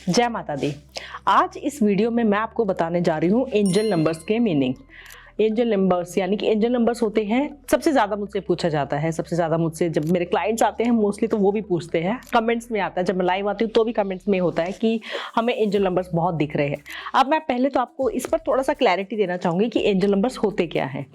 जय माता दी। आज इस वीडियो में मैं आपको बताने जा रही हूँ एंजल नंबर्स के मीनिंग। एंजल नंबर्स यानी कि एंजल नंबर्स होते हैं, सबसे ज़्यादा मुझसे पूछा जाता है, सबसे ज़्यादा मुझसे जब मेरे क्लाइंट्स आते हैं मोस्टली तो वो भी पूछते हैं, कमेंट्स में आता है, जब मैं लाइव आती हूँ तो भी कमेंट्स में होता है कि हमें एंजल नंबर्स बहुत दिख रहे हैं। अब मैं पहले तो आपको इस पर थोड़ा सा क्लैरिटी देना चाहूँगी कि एंजल नंबर्स होते क्या हैं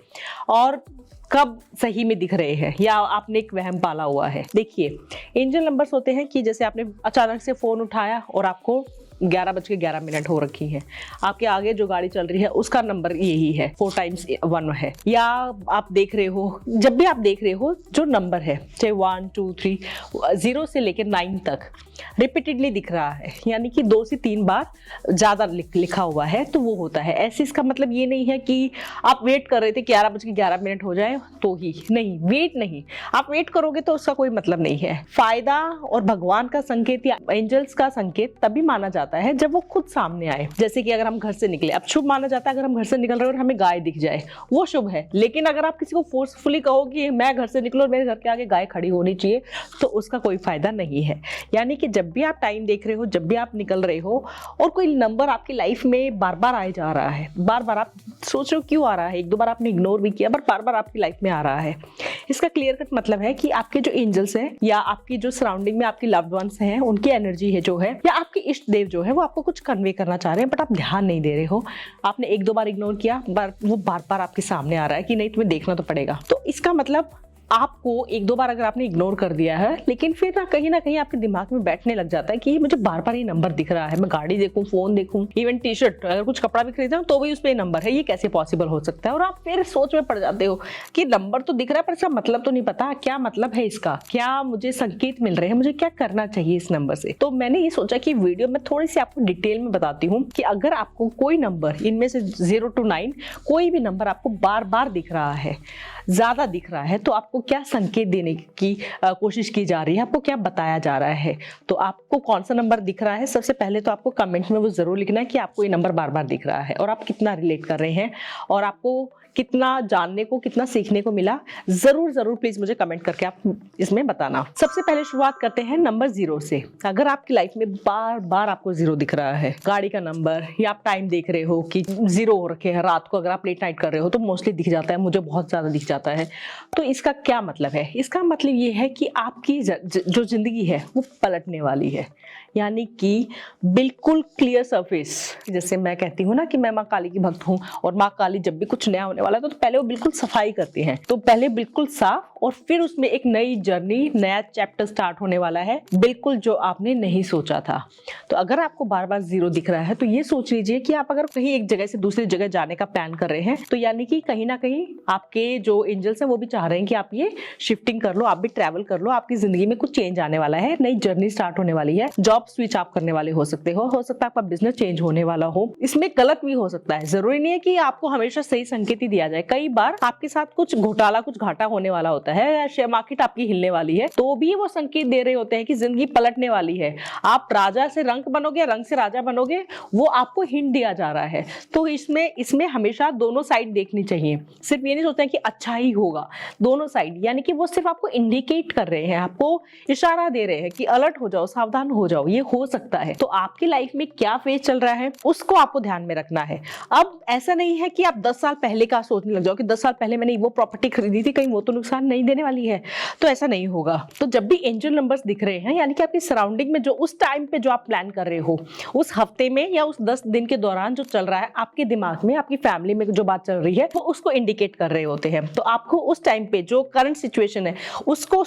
और कब सही में दिख रहे हैं या आपने एक वहम पाला हुआ है। देखिए, एंजल नंबर्स होते हैं कि जैसे आपने अचानक से फ़ोन उठाया और आपको 11:11 हो रखी है, आपके आगे जो गाड़ी चल रही है उसका नंबर यही है, 4 टाइम्स 1 है। या आप देख रहे हो, जब भी आप देख रहे हो जो नंबर है चाहे 1 2 3 0 से लेकर 9 तक रिपीटेडली दिख रहा है, यानी कि 2 से 3 बार ज़्यादा लिखा हुआ है तो वो होता है। ऐसे इसका मतलब ये नहीं है कि आप वेट कर रहे थे 11:11 हो जाए तो ही, नहीं, वेट नहीं, आप वेट करोगे तो उसका कोई मतलब नहीं है। फायदा और भगवान का संकेत या एंजल्स का संकेत तभी माना जाता है जब वो खुद सामने आए। जैसे कि अगर हम घर से निकले, अब शुभ माना जाता है अगर हम घर से निकल रहे हैं और हमें गाय दिख जाए, वो शुभ है। लेकिन अगर आप किसी को फोर्सफुली कहो कि मैं घर से निकलो और मेरे घर के आगे गाय खड़ी होनी चाहिए, तो उसका कोई फायदा नहीं है। यानी कि जब भी आप टाइम देख रहे हो, जब भी आप निकल रहे हो और कोई नंबर आपकी लाइफ में बार बार आए जा रहा है, बार बार आप सोच रहे हो क्यों आ रहा है, एक दो बार आपने इग्नोर भी किया पर बार बार आपकी लाइफ में आ रहा है, इसका क्लियर कट मतलब है कि आपके जो एंजल्स हैं या आपकी जो सराउंडिंग में आपकी लव्ड वंस हैं, उनकी एनर्जी है जो है, या आपके इष्ट देव जो है, वो आपको कुछ कन्वे करना चाह रहे हैं बट आप ध्यान नहीं दे रहे हो। आपने एक दो बार इग्नोर किया, वो बार बार आपके सामने आ रहा है कि नहीं तुम्हें देखना तो पड़ेगा। तो इसका मतलब आपको एक दो बार अगर आपने इग्नोर कर दिया है, लेकिन फिर ना कहीं आपके दिमाग में बैठने लग जाता है कि मुझे बार बार ये नंबर दिख रहा है, मैं गाड़ी देखूं, फोन देखूं, इवन टी शर्ट, अगर कुछ कपड़ा भी खरीदा तो भी उस पर नंबर है, ये कैसे पॉसिबल हो सकता है। और आप फिर सोच में पड़ जाते हो कि नंबर तो दिख रहा है पर इसका मतलब तो नहीं पता, क्या मतलब है इसका, क्या मुझे संकेत मिल रहे हैं, मुझे क्या करना चाहिए इस नंबर से। तो मैंने ये सोचा कि वीडियो में थोड़ी सी आपको डिटेल में बताती हूँ कि अगर आपको कोई नंबर इनमें से 0 to 9 कोई भी नंबर आपको बार बार दिख रहा है, ज्यादा दिख रहा है, तो आपको क्या संकेत देने की कोशिश की जा रही है, आपको क्या बताया जा रहा है। तो आपको कौन सा नंबर दिख रहा है, सबसे पहले तो आपको कमेंट में वो जरूर लिखना है कि आपको ये नंबर बार बार दिख रहा है और आप कितना रिलेट कर रहे हैं और आपको कितना जानने को, कितना सीखने को मिला। जरूर प्लीज मुझे कमेंट करके आप इसमें बताना। सबसे पहले शुरुआत करते हैं नंबर 0 से। अगर आपकी लाइफ में बार बार आपको 0 दिख रहा है, गाड़ी का नंबर, या आप टाइम देख रहे हो कि 0 हो रखे हैं, रात को अगर आप लेट नाइट कर रहे हो तो मोस्टली दिख जाता है, मुझे बहुत ज्यादा दिख जाता है। तो इसका क्या मतलब है? इसका मतलब ये है कि आपकी जो जिंदगी है वो पलटने वाली है, यानी कि बिल्कुल क्लियर सरफेस। जैसे मैं कहती हूँ ना कि मैं माँ काली की भक्त हूँ और माँ काली जब भी कुछ नया होने वाला है तो पहले वो बिल्कुल सफाई करती हैं, तो पहले बिल्कुल साफ और फिर उसमें एक नई जर्नी, नया चैप्टर स्टार्ट होने वाला है, बिल्कुल जो आपने नहीं सोचा था। तो अगर आपको बार बार 0 दिख रहा है तो ये सोच लीजिए कि आप अगर कहीं एक जगह से दूसरी जगह जाने का प्लान कर रहे हैं, तो यानी कि कहीं ना कहीं आपके जो एंजल्स हैं वो भी चाह रहे हैं कि आप ये शिफ्टिंग कर लो, आप भी ट्रैवल कर लो, आपकी जिंदगी में कुछ चेंज आने वाला है, नई जर्नी स्टार्ट होने वाली है, जॉब स्विच आप करने वाले हो सकते हो सकता है आपका बिजनेस चेंज होने वाला हो। इसमें गलत भी हो सकता है, जरूरी नहीं है कि आपको हमेशा सही संकेत ही दिया जाए। कई बार आपके साथ कुछ घोटाला, कुछ घाटा होने वाला होता है या शेयर मार्केट आपकी हिलने वाली है, तो भी वो संकेत दे रहे होते हैं कि जिंदगी पलटने वाली है, आप राजा से रंक बनोगे, रंक से राजा बनोगे, वो आपको हिंट दिया जा रहा है। तो इसमें हमेशा दोनों साइड देखनी चाहिए, सिर्फ ये नहीं सोचते हैं कि अच्छा ही होगा, दोनों साइड, यानी कि वो सिर्फ आपको इंडिकेट कर रहे हैं, आपको इशारा दे रहे हैं कि अलर्ट हो जाओ, सावधान हो जाओ, ये हो सकता है। तो आपकी लाइफ में क्या फेज चल रहा है उसको आपको ध्यान में रखना है। अब ऐसा नहीं है कि आप 10 साल पहले का सोचने लग जाओ कि 10 साल पहले मैंने वो प्रॉपर्टी खरीदी थी, कहीं वो तो नुकसान नहीं देने वाली है, तो ऐसा नहीं होगा। तो जब भी एंजल नंबर्स दिख रहे हैं, यानी कि आपकी सराउंडिंग में जो उस टाइम पे जो आप प्लान कर रहे हो, उस हफ्ते में या उस 10 दिन के दौरान जो चल रहा है आपके दिमाग में, आपकी फैमिली में जो बात चल रही है, वो उसको इंडिकेट कर रहे होते हैं। तो आपको उस टाइम पे जो करंट सिचुएशन है उसको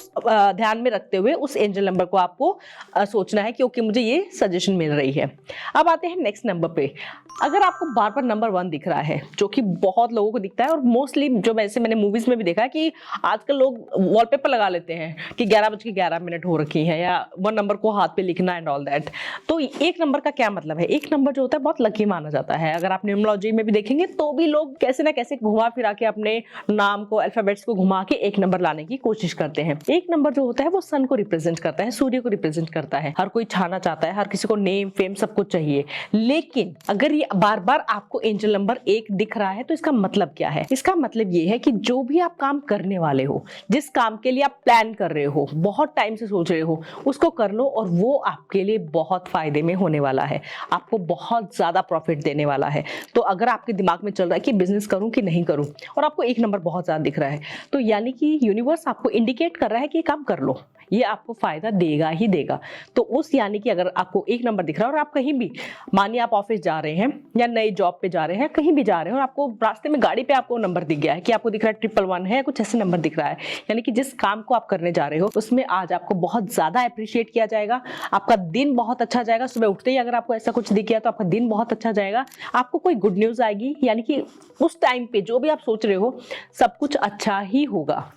ध्यान में रखते हुए उस एंजल नंबर को आपको सोचना है कि ओके मुझे ये सजेशन मिल रही है। अब आते हैं नेक्स्ट नंबर पे। अगर आपको बार बार नंबर 1 दिख रहा है, जो कि बहुत लोगों को दिखता है और मोस्टली जो वैसे मैंने मूवीज में भी देखा है कि आजकल लोग वॉलपेपर लगा लेते हैं कि 11:11 हो रखी है, या 1 नंबर को हाथ पे लिखना एंड ऑल दैट। तो एक नंबर का क्या मतलब है? एक नंबर जो होता है बहुत लकी माना जाता है। अगर आप न्यूमरोलॉजी में भी देखेंगे तो भी लोग कैसे ना कैसे घुमा फिरा के अपने नाम को, अल्फाबेट्स को घुमा के एक नंबर लाने की कोशिश करते हैं। एक नंबर जो होता है वो सन को रिप्रेजेंट करता है, सूर्य को रिप्रेजेंट करता है। हर कोई उठाना चाहता है, हर किसी को नेम फेम सब कुछ चाहिए। लेकिन अगर ये बार बार आपको एंजल नंबर 1 दिख रहा है तो इसका मतलब क्या है? इसका मतलब ये है कि जो भी आप काम करने वाले हो, जिस काम के लिए आप प्लान कर रहे हो, बहुत टाइम से सोच रहे हो, उसको कर लो और वो आपके लिए बहुत फायदे में होने वाला है, आपको बहुत ज्यादा प्रॉफिट देने वाला है। तो अगर आपके दिमाग में चल रहा है कि बिजनेस करूं कि नहीं करूं और आपको 1 नंबर बहुत ज्यादा दिख रहा है, तो यानी कि यूनिवर्स आपको इंडिकेट कर रहा है कि ये काम कर लो, ये आपको फायदा देगा ही देगा। तो उस यानी कि अगर आपको 1 नंबर दिख रहा है और आप कहीं भी, मानिए आप ऑफिस जा रहे हैं या नई जॉब पे जा रहे हैं, कहीं भी जा रहे हैं और आपको रास्ते में गाड़ी पे आपको नंबर दिख गया है कि आपको दिख रहा है 111 है, कुछ ऐसे नंबर दिख रहा है, यानी कि जिस काम को आप करने जा रहे हो उसमें आज आपको बहुत ज्यादा अप्रिशिएट किया जाएगा, आपका दिन बहुत अच्छा जाएगा। सुबह उठते ही अगर आपको ऐसा कुछ दिख गया तो आपका दिन बहुत अच्छा जाएगा, आपको कोई गुड न्यूज आएगी, यानी कि उस टाइम पे जो भी आप सोच रहे हो सब कुछ अच्छा ही होगा।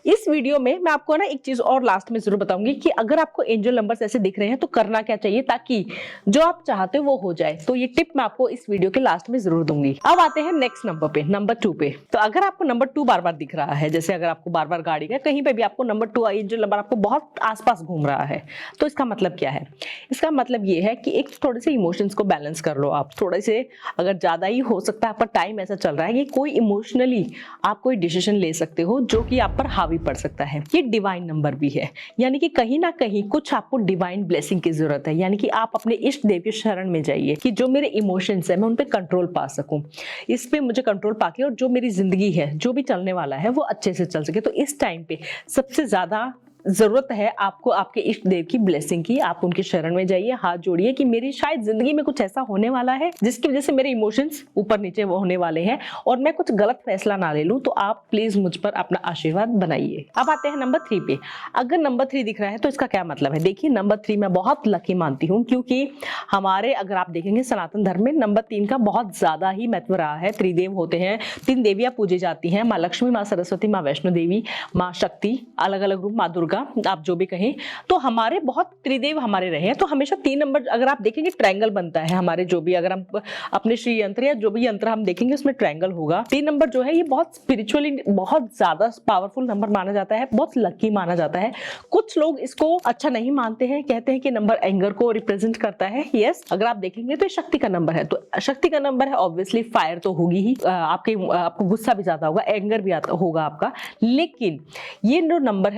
इस वीडियो में मैं आपको ना एक चीज और लास्ट में जरूर बताऊंगी कि अगर आपको एंजल नंबर्स ऐसे दिख रहे हैं तो करना क्या चाहिए ताकि जो आप चाहते हो वो हो जाए। तो ये टिप मैं आपको इस वीडियो के लास्ट में जरूर दूंगी। अब आते हैं नेक्स्ट नंबर पे, नंबर 2 पे। तो अगर आपको नंबर 2 बार बार दिख रहा है, जैसे अगर आपको बार बार गाड़ी में कहीं पे भी आपको नंबर 2 एंजल नंबर आपको बहुत आसपास घूम रहा है, तो इसका मतलब क्या है? इसका मतलब ये है कि एक थोड़े से इमोशंस को बैलेंस कर लो आप, थोड़े से, अगर ज्यादा ही हो सकता है आपका टाइम ऐसा चल रहा है कि कोई इमोशनली आप कोई डिसीजन ले सकते हो जो कि आप पर हावी पड़ सकता है। ये डिवाइन नंबर भी है, यानी कि कहीं ना कहीं कुछ आपको डिवाइन ब्लेसिंग की जरूरत है, यानी कि आप अपने इष्ट देव के शरण में जाइए कि जो मेरे इमोशंस है मैं उन पे कंट्रोल पा सकूं, इस पे मुझे कंट्रोल पाके और जो मेरी जिंदगी है, जो भी चलने वाला है वो अच्छे से चल सके। तो इस टाइम पे सबसे ज्यादा जरूरत है आपको आपके इष्ट देव की ब्लेसिंग की। आप उनके शरण में जाइए, हाथ जोड़िए कि मेरी शायद जिंदगी में कुछ ऐसा होने वाला है जिसकी वजह से मेरे इमोशंस ऊपर नीचे वो होने वाले हैं और मैं कुछ गलत फैसला ना ले लूं, तो आप प्लीज मुझ पर अपना आशीर्वाद बनाइए। अब आते हैं नंबर 3 पे। अगर नंबर 3 दिख रहा है तो इसका क्या मतलब है? देखिए, नंबर 3 मैं बहुत लकी मानती हूँ क्योंकि हमारे, अगर आप देखेंगे सनातन धर्म में नंबर 3 का बहुत ज्यादा ही महत्व रहा है। त्रिदेव होते हैं, 3 देवियां पूजी जाती हैं, माँ लक्ष्मी, माँ सरस्वती, माँ वैष्णो देवी, माँ शक्ति, अलग अलग रूप, माँ दुर्गा, आप जो भी कहें। तो हमारे बहुत त्रिदेव हमारे रहे हैं, तो हमेशा 3 नंबर अगर आप देखेंगे ट्रायंगल बनता है हमारे, जो भी अगर हम अपने श्री यंत्र या जो भी यंत्र हम देखेंगे उसमें ट्रायंगल होगा। 3 नंबर जो है ये बहुत स्पिरिचुअली बहुत ज्यादा पावरफुल नंबर माना जाता है, बहुत लकी माना जाता है। कुछ लोग इसको अच्छा नहीं मानते हैं, कहते हैं कि नंबर एंगर को रिप्रेजेंट करता है। यस, अगर आप देखेंगे तो शक्ति का नंबर है, तो शक्ति का नंबर है, ऑब्वियसली फायर तो होगी ही, आपको गुस्सा भी ज्यादा होगा, एंगर भी होगा आपका। लेकिन ये जो नंबर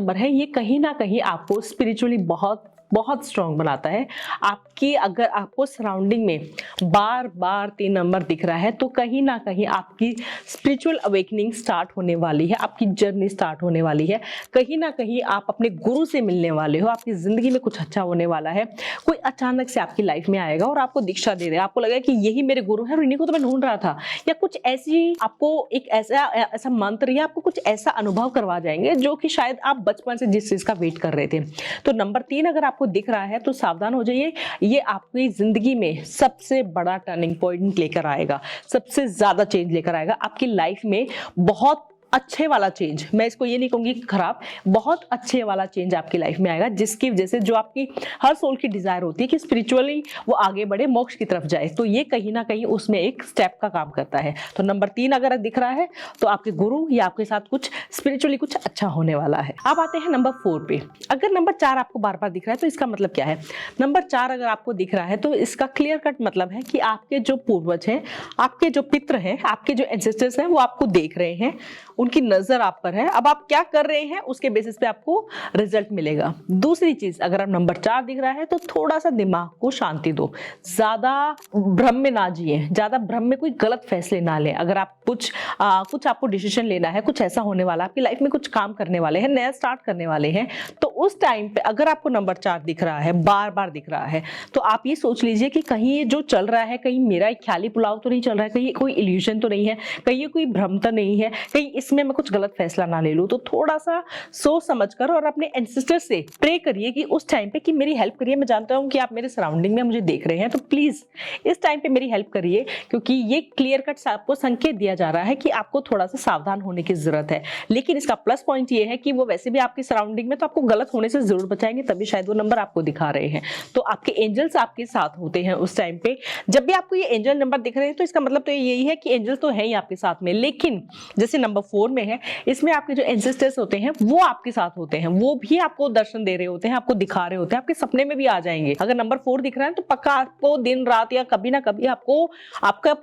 है, ये कहीं ना कहीं आपको स्पिरिचुअली बहुत बहुत स्ट्रॉन्ग बनाता है। आपकी, अगर आपको सराउंडिंग में बार बार 3 नंबर दिख रहा है तो कहीं ना कहीं आपकी स्पिरिचुअल अवेकनिंग स्टार्ट होने वाली है, आपकी जर्नी स्टार्ट होने वाली है। कहीं ना कहीं आप अपने गुरु से मिलने वाले हो, आपकी जिंदगी में कुछ अच्छा होने वाला है। कोई अचानक से आपकी लाइफ में आएगा और आपको दीक्षा दे रहे हैं, आपको लगेगा कि यही मेरे गुरु है और इन्हीं को तो मैं ढूंढ रहा था, या कुछ ऐसी आपको एक ऐसा मंत्र या आपको कुछ ऐसा अनुभव करवा जाएंगे जो कि शायद आप बचपन से जिस चीज का वेट कर रहे थे। तो नंबर 3 अगर आपको दिख रहा है तो सावधान हो जाइए, ये आपकी जिंदगी में सबसे बड़ा टर्निंग पॉइंट लेकर आएगा, सबसे ज्यादा चेंज लेकर आएगा आपकी लाइफ में। बहुत अच्छे वाला चेंज, मैं इसको ये नहीं कहूंगी खराब, बहुत अच्छे वाला चेंज आपकी लाइफ में आएगा, जिसकी वजह से जो आपकी हर सोल की डिजायर होती है कि स्पिरिचुअली वो आगे बढ़े, मोक्ष की तरफ जाए, तो ये कहीं ना कहीं उसमें एक स्टेप का काम करता है। तो नंबर 3 अगर दिख रहा है तो आपके गुरु या आपके साथ कुछ स्पिरिचुअली कुछ अच्छा होने वाला है। अब आते हैं नंबर 4 पे। अगर नंबर 4 आपको बार बार दिख रहा है तो इसका मतलब क्या है? नंबर 4 अगर आपको दिख रहा है तो इसका क्लियर कट मतलब है कि आपके जो पूर्वज हैं, आपके जो पितृ हैं, आपके जो एंसेस्टर्स हैं वो आपको देख रहे हैं, उनकी नजर आप पर है। अब आप क्या कर रहे हैं उसके बेसिस पे आपको रिजल्ट मिलेगा। दूसरी चीज, अगर आप नंबर 4 दिख रहा है तो थोड़ा सा दिमाग को शांति दो, ज्यादा भ्रम में ना जिए, ज्यादा भ्रम में कोई गलत फैसले ना लें। अगर आप कुछ आपको डिसीजन लेना है, कुछ ऐसा होने वाला है, आपकी लाइफ में कुछ काम करने वाले हैं, नया स्टार्ट करने वाले हैं, तो उस टाइम पे अगर आपको नंबर 4 दिख रहा है, बार बार दिख रहा है, तो आप ये सोच लीजिए कि कहीं ये जो चल रहा है, कहीं मेरा एक ख्याली पुलाव तो नहीं चल रहा है, कहीं कोई इल्यूजन तो नहीं है, कहीं ये कोई भ्रम तो नहीं है, कहीं इसमें मैं कुछ गलत फैसला ना ले लूं। तो थोड़ा सा सोच समझकर और अपने एंसेस्टर से प्रे करिए कि उस टाइम पे कि मेरी हेल्प करिए। मैं जानता हूं कि आप मेरे सराउंडिंग में मुझे देख रहे हैं, तो प्लीज इस टाइम पे मेरी हेल्प करिए, क्योंकि ये क्लियर कट आपको संकेत दिया जा रहा है कि आपको थोड़ा सा सावधान होने की जरूरत है। लेकिन इसका प्लस पॉइंट ये है कि वो वैसे भी आपकी सराउंडिंग में, तो आपको गलत होने से जरूर बचाएंगे, तभी शायद वो नंबर आपको दिखा रहे हैं। तो आपके एंजल्स आपके साथ होते हैं उस टाइम पे। जब भी आपको ये एंजल नंबर दिख रहे हैं तो इसका मतलब तो यही है कि एंजल तो है ही आपके साथ में। लेकिन जैसे नंबर 4 में है, इसमें आपके जो एंसेस्टर्स होते हैं वो आपके साथ होते हैं, वो भी आपको दर्शन दे रहे होते हैं, आपको दिखा रहे होते हैं, आपके सपने में भी आ जाएंगे। अगर नंबर 4 दिख रहा है तो पक्का आपको दिन रात या कभी ना कभी आपको आपके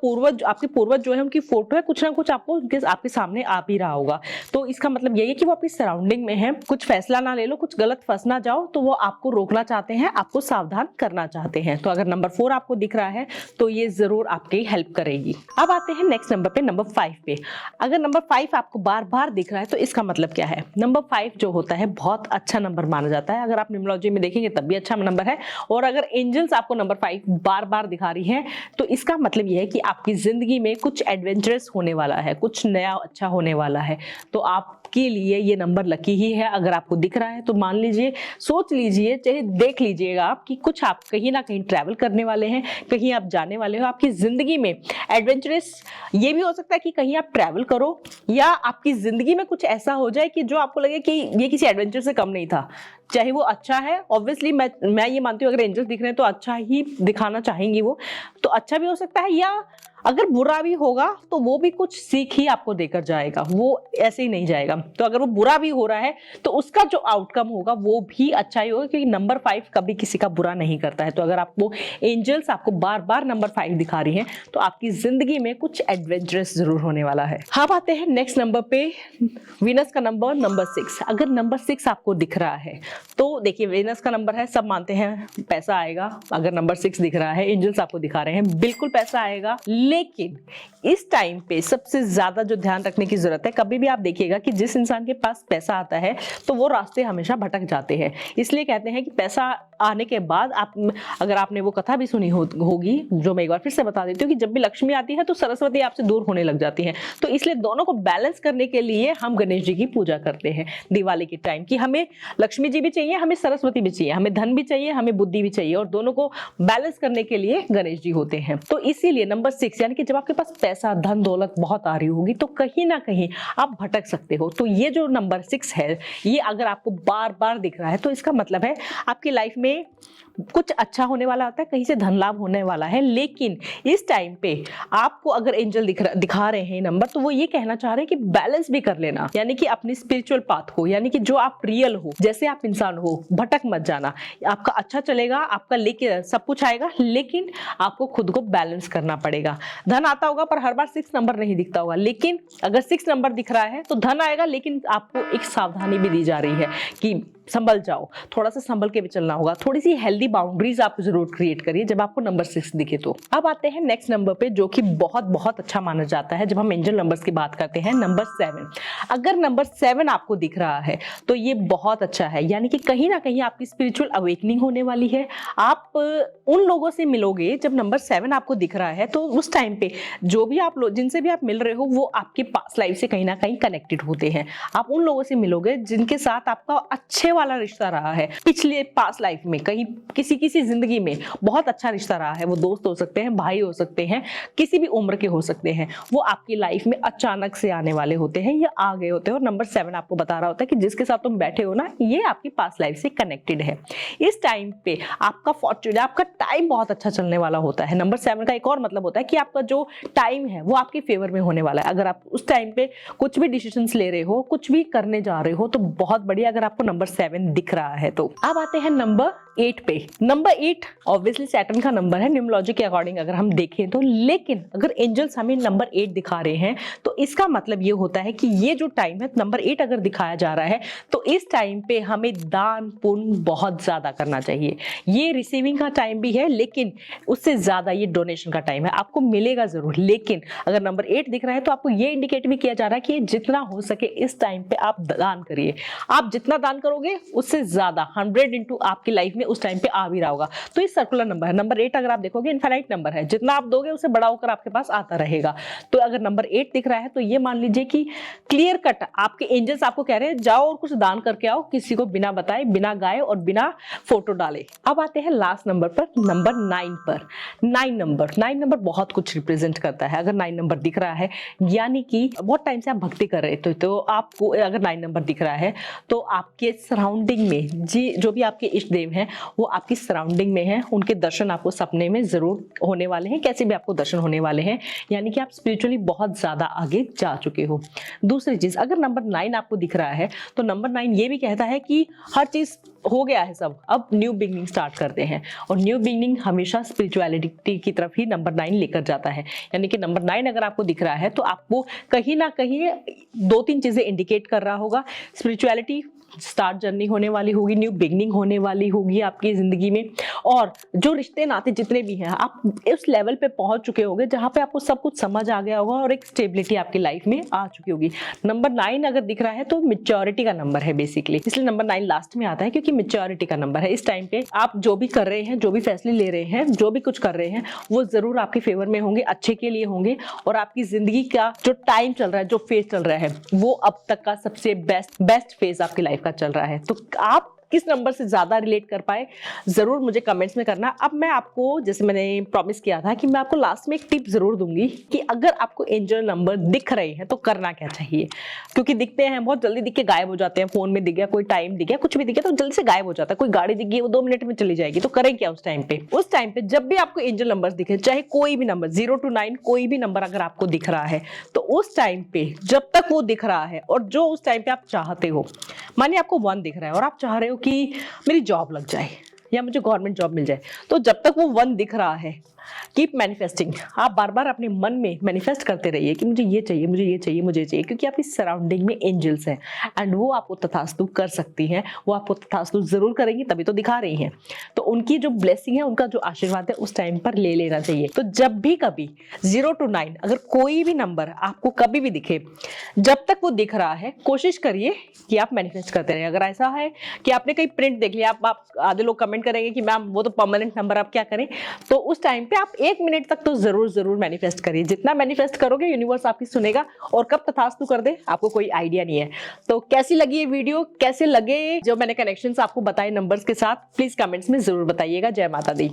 पूर्वज जो है उनकी फोटो है, कुछ ना कुछ आपको आपके सामने आ भी रहा होगा। तो इसका मतलब यही है कि वो आपकी सराउंडिंग में है। कुछ फैसला ना ले लो, कुछ गलत फंस ना जाओ, तो वो आपको रोकना चाहते हैं, आपको सावधान करना चाहते हैं। तो अगर नंबर 4 आपको दिख रहा है तो ये जरूर आपकी हेल्प करेगी। अब आते हैं नेक्स्ट नंबर पे, नंबर 5 पे। अगर नंबर 5 आपको बार बार दिख रहा है तो इसका मतलब क्या है? नंबर 5 जो होता है बहुत अच्छा नंबर माना जाता है। अगर आप न्यूमरोलॉजी में देखेंगे तब भी अच्छा नंबर है, और अगर एंजल्स आपको नंबर 5 बार बार दिखा रही है तो इसका मतलब यह है कि आपकी जिंदगी में कुछ एडवेंचरस होने वाला है, कुछ नया अच्छा होने वाला है। तो आपके लिए ये नंबर लकी ही है। अगर आपको दिख रहा है तो मान लीजिए, सोच लीजिए, चाहे देख लीजिएगा आप कि कुछ आप कहीं ना कहीं ट्रैवल करने वाले हैं, कहीं आप जाने वाले हो। आपकी जिंदगी में एडवेंचरस ये भी हो सकता है कि कहीं आप ट्रैवल करो, या आपकी जिंदगी में कुछ ऐसा हो जाए कि जो आपको लगे कि ये किसी एडवेंचर से कम नहीं था। चाहे वो अच्छा है, ऑब्वियसली मैं ये मानती हूँ अगर एंजल्स दिख रहे हैं तो अच्छा ही दिखाना चाहेंगी वो, तो अच्छा भी हो सकता है, या अगर बुरा भी होगा तो वो भी कुछ सीख ही आपको देकर जाएगा, वो ऐसे ही नहीं जाएगा। तो अगर वो बुरा भी हो रहा है तो उसका जो आउटकम होगा वो भी अच्छा ही होगा, क्योंकि नंबर 5 कभी किसी का बुरा नहीं करता है। तो अगर आपको एंजल्स आपको बार बार नंबर 5 दिखा रही हैं तो आपकी जिंदगी में कुछ एडवेंचरस जरूर होने वाला है। हम आते हैं नेक्स्ट नंबर पे, वीनस का नंबर, नंबर 6। अगर नंबर 6 आपको दिख रहा है तो देखिए, वीनस का नंबर है, सब मानते हैं पैसा आएगा। अगर नंबर 6 दिख रहा है, एंजल्स आपको दिखा रहे हैं, बिल्कुल पैसा आएगा। लेकिन इस टाइम पे सबसे ज्यादा जो ध्यान रखने की जरूरत है, कभी भी आप देखिएगा कि जिस इंसान के पास पैसा आता है तो वो रास्ते हमेशा भटक जाते हैं। इसलिए कहते हैं कि पैसा आने के बाद अगर आपने वो कथा भी सुनी होगी, जो मैं एक बार फिर से बता देती हूँ, कि जब भी लक्ष्मी आती है तो सरस्वती आपसे दूर होने लग जाती है। तो इसलिए दोनों को बैलेंस करने के लिए हम गणेश जी की पूजा करते हैं दिवाली के टाइम, कि हमें लक्ष्मी जी भी चाहिए, हमें सरस्वती भी चाहिए, हमें धन भी चाहिए, हमें बुद्धि भी चाहिए, और दोनों को बैलेंस करने के लिए गणेश जी होते हैं। तो इसीलिए नंबर 6 यानी कि जब आपके पास पैसा, धन दौलत बहुत आ रही होगी तो कहीं ना कहीं आप भटक सकते हो। तो ये जो नंबर 6 है, ये अगर आपको बार बार दिख रहा है तो इसका मतलब है आपकी लाइफ में कुछ अच्छा होने वाला होता है, कहीं से धन लाभ होने वाला है। लेकिन इस टाइम पे आपको अगर एंजल दिखा रहे हैं नंबर, तो वो ये कहना चाह रहे हैं कि बैलेंस भी कर लेना, यानी कि अपनी स्पिरिचुअल पाथ को, यानी कि जो आप रियल हो, जैसे आप इंसान हो, भटक मत जाना। आपका अच्छा चलेगा, आपका लेके सब कुछ आएगा, लेकिन आपको खुद को बैलेंस करना पड़ेगा। धन आता होगा पर हर बार 6 नंबर नहीं दिखता होगा, लेकिन अगर 6 नंबर दिख रहा है तो धन आएगा, लेकिन आपको एक सावधानी भी दी जा रही है कि संभल जाओ, थोड़ा सा संभल के भी चलना होगा। थोड़ी सी हेल्दी बाउंड्रीज आप जरूर क्रिएट करिए जब आपको नंबर 6 दिखे तो। अब आते हैं नेक्स्ट नंबर पे, जो कि बहुत बहुत अच्छा माना जाता है जब हम एंजल नंबर्स की बात करते हैं, नंबर 7। अगर नंबर 7 आपको दिख रहा है तो ये बहुत अच्छा है, यानी कि कहीं ना कहीं आपकी स्पिरिचुअल अवेकनिंग होने वाली है। आप उन लोगों से मिलोगे, जब नंबर 7 आपको दिख रहा है तो उस टाइम पे जो भी आप जिनसे भी आप मिल रहे हो वो आपके पास्ट लाइफ से कहीं ना कहीं कनेक्टेड होते हैं। आप उन लोगों से मिलोगे जिनके साथ आपका अच्छे वाला रिश्ता रहा है पिछले पास्ट लाइफ में, कहीं किसी जिंदगी में बहुत अच्छा रिश्ता रहा है। वो दोस्त हो सकते हैं, भाई हो सकते हैं, किसी भी उम्र के हो सकते हैं। वो आपकी लाइफ में अचानक से आने वाले होते हैं या आ गए होते हैं, और नंबर 7 आपको बता रहा होता है कि जिसके साथ तुम बैठे हो ना, ये आपकी पास्ट लाइफ से कनेक्टेड है। इस टाइम पे आपका फॉर्च्यून, आपका टाइम बहुत अच्छा चलने वाला होता है। नंबर 7 का एक और मतलब होता है कि आपका जो टाइम है वो आपके फेवर में होने वाला है। अगर आप उस टाइम पे कुछ भी डिसीजंस ले रहे हो, कुछ भी करने जा रहे हो, तो बहुत बढ़िया अगर आपको नंबर 7 दिख रहा है तो। अब आते हैं नंबर 8 पे। नंबर 8 ऑब्वियसली सैटर्न का नंबर है न्यूमरोलॉजी के अकॉर्डिंग अगर हम देखें तो, लेकिन अगर एंजल्स हमें नंबर 8 दिखा रहे हैं तो इसका मतलब ये होता है कि ये जो टाइम है, नंबर 8 अगर दिखाया जा रहा है तो इस टाइम पे हमें दान पुण्य बहुत ज्यादा करना चाहिए। ये रिसीविंग का टाइम भी है, लेकिन उससे ज्यादा ये डोनेशन का टाइम है। आपको मिलेगा जरूर, लेकिन अगर नंबर 8 दिख रहा है तो आपको ये इंडिकेट भी किया जा रहा है कि जितना हो सके इस टाइम पे आप दान करिए। आप जितना दान करोगे उससे ज्यादा 100 इंटू आपकी लाइफ में उस टाइम पे आ भी रहा होगा। तो ये सर्कुलर नंबर है। नंबर 8 अगर आप देखोगे इनफाइनाइट नंबर है, जितना आप दोगे उससे बड़ा होकर आपके पास आता रहेगा। तो अगर नंबर 8 दिख रहा है तो ये मान लीजिए कि क्लियर कट आपके एंजल्स आपको कह रहे हैं जाओ और कुछ दान करके आओ, किसी को बिना बताए, बिना गाए और बिना फोटो डाले। अब आते हैं लास्ट नंबर पर, नंबर 9 पर। 9 नंबर बहुत कुछ रिप्रेजेंट करता है। अगर 9 नंबर दिख रहा है यानी कि बहुत टाइम से आप भक्ति कर रहे थे, तो आपको अगर 9 नंबर दिख रहा है तो आपके सराउंडिंग में जो भी आपके इष्ट देव हैं वो आपकी सराउंडिंग में है, उनके दर्शन आपको सपने में जरूर होने वाले हैं, कैसे भी आपको दर्शन होने वाले हैं, यानी कि आप स्पिरिचुअली बहुत ज्यादा आगे जा चुके हो। दूसरी चीज, अगर नंबर 9 आपको दिख रहा है तो नंबर 9 ये भी कहता है कि हर चीज हो गया है, सब अब न्यू बिगनिंग स्टार्ट करते हैं, और न्यू बिगनिंग हमेशा स्पिरिचुअलिटी की तरफ ही नंबर 9 लेकर जाता है। यानी कि नंबर 9 अगर आपको दिख रहा है तो आपको कहीं ना कहीं 2-3 चीजें इंडिकेट कर रहा होगा। स्पिरिचुअलिटी स्टार्ट जर्नी होने वाली होगी, न्यू बिगनिंग होने वाली होगी आपकी जिंदगी में, और जो रिश्ते नाते जितने भी हैं आप उस लेवल पे पहुंच चुके होंगे जहां पे आपको सब कुछ समझ आ गया होगा और एक स्टेबिलिटी आपकी लाइफ में आ चुकी होगी। नंबर 9 अगर दिख रहा है तो मेच्योरिटी का नंबर है बेसिकली, इसलिए नंबर 9 लास्ट में आता है क्योंकि मेच्योरिटी का नंबर है। इस टाइम पे आप जो भी कर रहे हैं, जो भी फैसले ले रहे हैं, जो भी कुछ कर रहे हैं, वो जरूर आपके फेवर में होंगे, अच्छे के लिए होंगे, और आपकी जिंदगी का जो टाइम चल रहा है, जो फेज चल रहा है, वो अब तक का सबसे बेस्ट फेज आपकी लाइफ का चल रहा है। तो आप किस नंबर से ज्यादा रिलेट कर पाए जरूर मुझे कमेंट्स में करना। अब मैं आपको, जैसे मैंने प्रॉमिस किया था कि मैं आपको लास्ट में एक टिप जरूर दूंगी कि अगर आपको एंजल नंबर दिख रहे हैं तो करना क्या चाहिए, क्योंकि दिखते हैं बहुत जल्दी, दिख के गायब हो जाते हैं। फोन में दिख गया, कोई टाइम दिख गया, कुछ भी दिख गया तो जल्दी से गायब हो जाता है। कोई गाड़ी दिख गई वो 2 मिनट में चली जाएगी, तो करें क्या उस टाइम पे? उस टाइम पे जब भी आपको एंजल नंबर दिखे, चाहे कोई भी नंबर 0 to 9 कोई भी नंबर अगर आपको दिख रहा है, तो उस टाइम पे जब तक वो दिख रहा है और जो उस टाइम पे आप चाहते हो, मानिए आपको 1 दिख रहा है और आप चाह रहे हो कि मेरी जॉब लग जाए या मुझे गवर्नमेंट जॉब मिल जाए, तो जब तक वो 1 दिख रहा है, कीप मैनिफेस्टिंग। आप बार बार अपने मन में मैनिफेस्ट करते रहिए कि मुझे ये चाहिए, मुझे ये चाहिए, मुझे ये चाहिए, क्योंकि आपकी सराउंडिंग में एंजल्स हैं एंड वो आपको तथास्तु कर सकती हैं, वो आपको तथास्तु जरूर करेंगी, तभी तो दिखा रही हैं। तो उनकी जो ब्लेसिंग है, उनका जो आशीर्वाद है, उस टाइम पर ले लेना चाहिए। तो जब भी कभी 0 to 9 अगर कोई भी नंबर आपको कभी भी दिखे, जब तक वो दिख रहा है, कोशिश करिए कि आप मैनिफेस्ट करते रहिए। अगर ऐसा है कि आपने कहीं प्रिंट देख लिया, आप आधे लोग कमेंट करेंगे कि मैम वो तो परमानेंट नंबर, आप क्या करें, तो उस टाइम पे आप 1 मिनट तक तो जरूर मैनिफेस्ट करिए। जितना मैनिफेस्ट करोगे यूनिवर्स आपकी सुनेगा, और कब तथास्तु कर दे आपको कोई आइडिया नहीं है। तो कैसी लगी ये वीडियो, कैसे लगे जो मैंने कनेक्शंस आपको बताए नंबर्स के साथ, प्लीज कमेंट्स में जरूर बताइएगा। जय माता दी।